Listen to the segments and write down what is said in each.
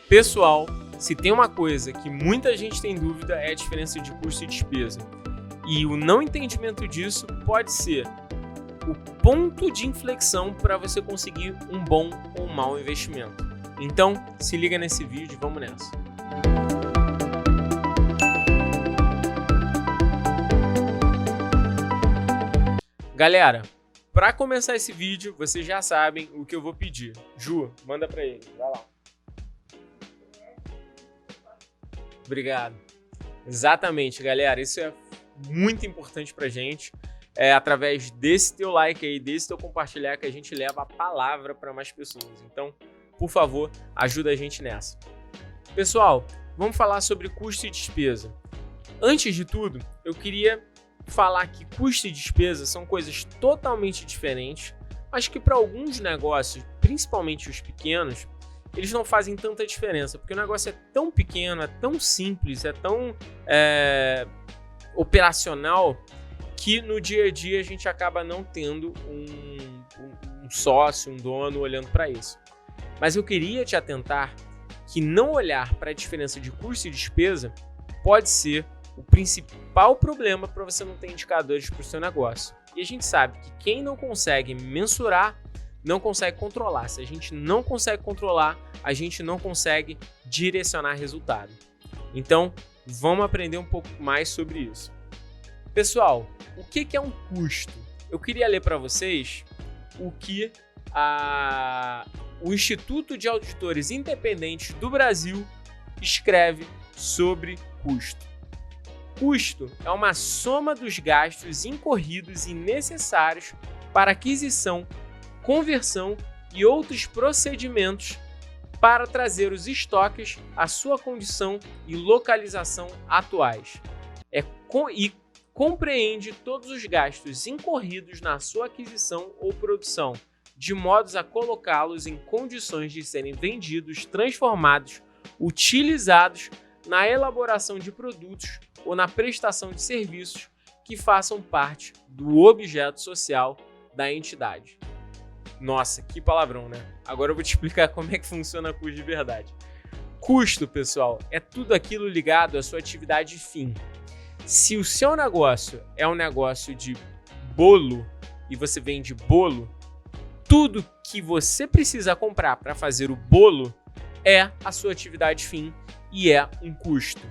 Pessoal, se tem uma coisa que muita gente tem dúvida é a diferença de custo e despesa. E o não entendimento disso pode ser o ponto de inflexão para você conseguir um bom ou um mau investimento. Então, se liga nesse vídeo e vamos nessa. Galera, para começar esse vídeo, vocês já sabem o que eu vou pedir. Ju, manda para ele, vai lá. Obrigado. Exatamente, galera, isso é muito importante pra gente. É através desse teu like aí, desse teu compartilhar que a gente leva a palavra para mais pessoas. Então, por favor, ajuda a gente nessa. Pessoal, vamos falar sobre custo e despesa. Antes de tudo, eu queria falar que custo e despesa são coisas totalmente diferentes, mas que para alguns negócios, principalmente os pequenos, eles não fazem tanta diferença, porque o negócio é tão pequeno, é tão simples, é tão operacional, que no dia a dia a gente acaba não tendo um sócio, um dono olhando para isso. Mas eu queria te atentar que não olhar para a diferença de custo e despesa pode ser o principal problema para você não ter indicadores para o seu negócio. E a gente sabe que quem não consegue mensurar, não consegue controlar. Se a gente não consegue controlar, a gente não consegue direcionar resultado. Então, vamos aprender um pouco mais sobre isso. Pessoal, o que é um custo? Eu queria ler para vocês o que o Instituto de Auditores Independentes do Brasil escreve sobre custo. Custo é uma soma dos gastos incorridos e necessários para aquisição, conversão e outros procedimentos para trazer os estoques à sua condição e localização atuais. E compreende todos os gastos incorridos na sua aquisição ou produção, de modo a colocá-los em condições de serem vendidos, transformados, utilizados na elaboração de produtos ou na prestação de serviços que façam parte do objeto social da entidade. Nossa, que palavrão, né? Agora eu vou te explicar como é que funciona custo de verdade. Custo, pessoal, é tudo aquilo ligado à sua atividade fim. Se o seu negócio é um negócio de bolo e você vende bolo, tudo que você precisa comprar para fazer o bolo é a sua atividade fim e é um custo.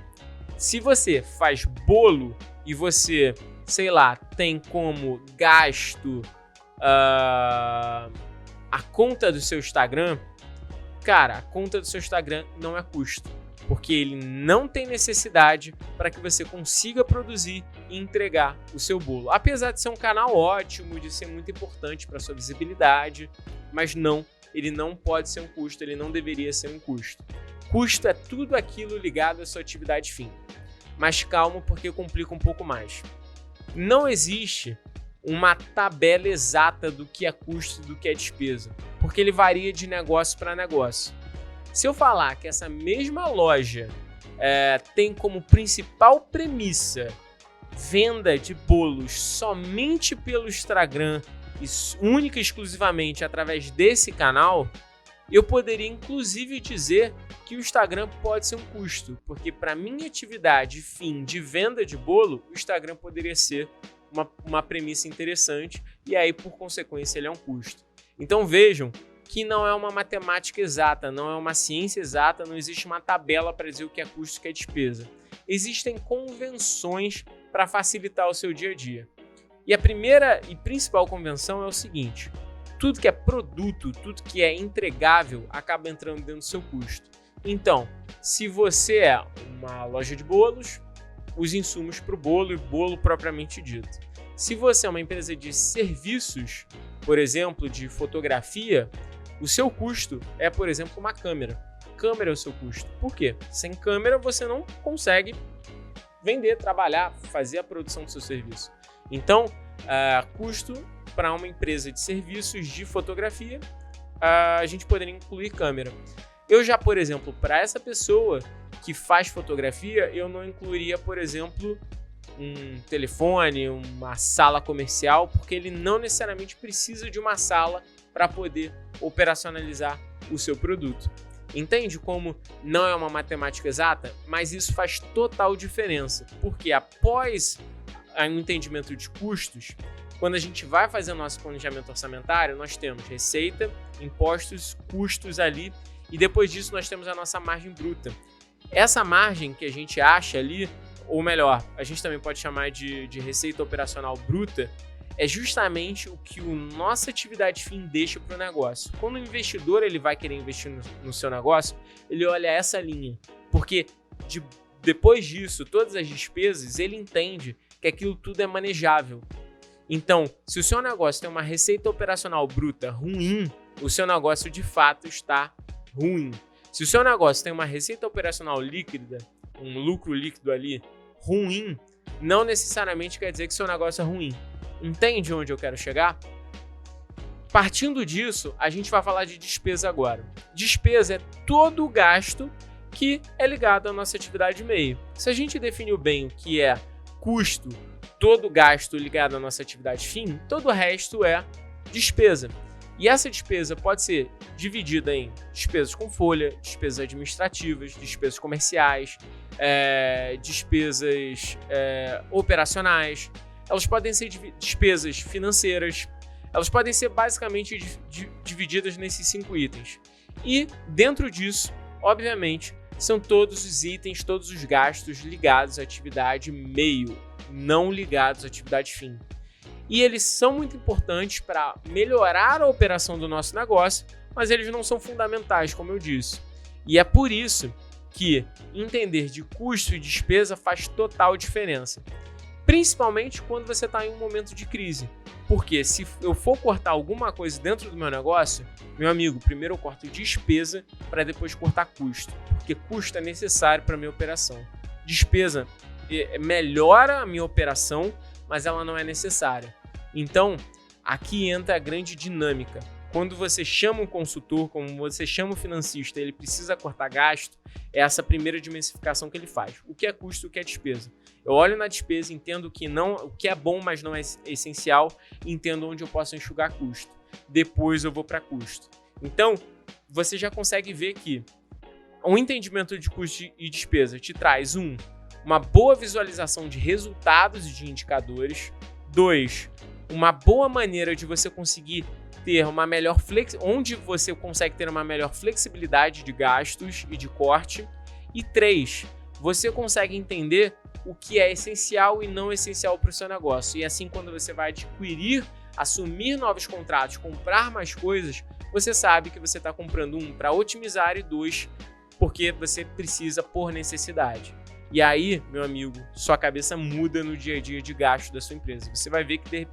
Se você faz bolo e você, sei lá, tem como gasto a conta do seu Instagram, cara, a conta do seu Instagram não é custo, porque ele não tem necessidade para que você consiga produzir e entregar o seu bolo. Apesar de ser um canal ótimo, de ser muito importante para sua visibilidade, mas não, ele não pode ser um custo, ele não deveria ser um custo. Custo é tudo aquilo ligado à sua atividade fim. Mas calma, porque eu complico um pouco mais. Não existe uma tabela exata do que é custo e do que é despesa, porque ele varia de negócio para negócio. Se eu falar que essa mesma loja tem como principal premissa venda de bolos somente pelo Instagram e única e exclusivamente através desse canal, eu poderia inclusive dizer que o Instagram pode ser um custo, porque para minha atividade fim de venda de bolo, o Instagram poderia ser uma premissa interessante e aí, por consequência, ele é um custo. Então vejam que não é uma matemática exata, não é uma ciência exata, não existe uma tabela para dizer o que é custo e o que é despesa. Existem convenções para facilitar o seu dia a dia. E a primeira e principal convenção é o seguinte: tudo que é produto, tudo que é entregável acaba entrando dentro do seu custo. Então, se você é uma loja de bolos, os insumos para o bolo e bolo propriamente dito. Se você é uma empresa de serviços, por exemplo, de fotografia, o seu custo é, por exemplo, uma câmera. Câmera é o seu custo. Por quê? Sem câmera você não consegue vender, trabalhar, fazer a produção do seu serviço. Então, custo para uma empresa de serviços de fotografia, a gente poderia incluir câmera. Eu já, por exemplo, para essa pessoa que faz fotografia, eu não incluiria, por exemplo, um telefone, uma sala comercial, porque ele não necessariamente precisa de uma sala para poder operacionalizar o seu produto. Entende como não é uma matemática exata? Mas isso faz total diferença, porque após o entendimento de custos, quando a gente vai fazer o nosso planejamento orçamentário, nós temos receita, impostos, custos ali, e depois disso nós temos a nossa margem bruta. Essa margem que a gente acha ali, ou melhor, a gente também pode chamar de receita operacional bruta, é justamente o que a nossa atividade fim deixa para o negócio. Quando o investidor ele vai querer investir no seu negócio, ele olha essa linha, porque depois disso, todas as despesas, ele entende que aquilo tudo é manejável. Então, se o seu negócio tem uma receita operacional bruta ruim, o seu negócio de fato está ruim. Se o seu negócio tem uma receita operacional líquida, um lucro líquido ali ruim, não necessariamente quer dizer que seu negócio é ruim. Entende onde eu quero chegar? Partindo disso, a gente vai falar de despesa agora. Despesa é todo o gasto que é ligado à nossa atividade meio. Se a gente definiu bem o que é custo, todo gasto ligado à nossa atividade fim, todo o resto é despesa. E essa despesa pode ser dividida em despesas com folha, despesas administrativas, despesas comerciais, despesas operacionais. Elas podem ser despesas financeiras. Elas podem ser basicamente divididas nesses 5 itens. E dentro disso, obviamente, são todos os itens, todos os gastos ligados à atividade meio, não ligados à atividade fim. E eles são muito importantes para melhorar a operação do nosso negócio, mas eles não são fundamentais, como eu disse. E é por isso que entender de custo e despesa faz total diferença. Principalmente quando você está em um momento de crise. Porque se eu for cortar alguma coisa dentro do meu negócio, meu amigo, primeiro eu corto despesa para depois cortar custo. Porque custo é necessário para a minha operação. Despesa melhora a minha operação, mas ela não é necessária. Então, aqui entra a grande dinâmica. Quando você chama um consultor, como você chama um financista, ele precisa cortar gasto, é essa primeira dimensificação que ele faz. O que é custo e o que é despesa. Eu olho na despesa, entendo o que é bom, mas não é essencial, e entendo onde eu posso enxugar custo. Depois eu vou para custo. Então, você já consegue ver que o entendimento de custo e despesa te traz uma boa visualização de resultados e de indicadores. 2, uma boa maneira de você conseguir ter uma melhor onde você consegue ter uma melhor flexibilidade de gastos e de corte. E 3, você consegue entender o que é essencial e não essencial para o seu negócio. E assim, quando você vai adquirir, assumir novos contratos, comprar mais coisas, você sabe que você está comprando para otimizar e 2, porque você precisa por necessidade. E aí, meu amigo, sua cabeça muda no dia a dia de gasto da sua empresa. Você vai ver que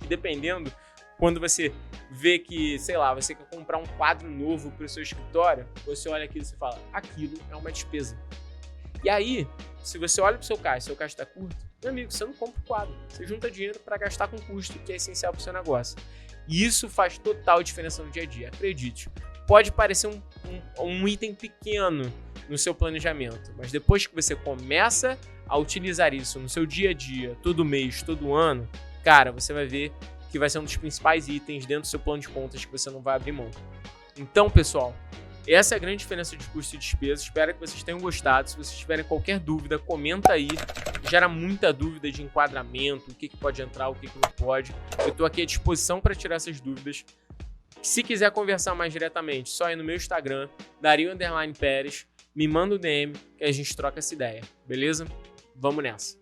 dependendo, quando você vê que, sei lá, você quer comprar um quadro novo para o seu escritório, você olha aquilo e você fala, aquilo é uma despesa. E aí, se você olha para o seu caixa está curto, meu amigo, você não compra o quadro. Você junta dinheiro para gastar com custo, que é essencial para o seu negócio. E isso faz total diferença no dia a dia, acredite. Pode parecer um item pequeno no seu planejamento, mas depois que você começa a utilizar isso no seu dia a dia, todo mês, todo ano, cara, você vai ver que vai ser um dos principais itens dentro do seu plano de contas que você não vai abrir mão. Então, pessoal, essa é a grande diferença de custo e despesa. Espero que vocês tenham gostado. Se vocês tiverem qualquer dúvida, comenta aí. Gera muita dúvida de enquadramento, o que pode entrar, o que não pode. Eu estou aqui à disposição para tirar essas dúvidas. Se quiser conversar mais diretamente, só ir no meu Instagram, Dario_Pérez, me manda um DM que a gente troca essa ideia, beleza? Vamos nessa!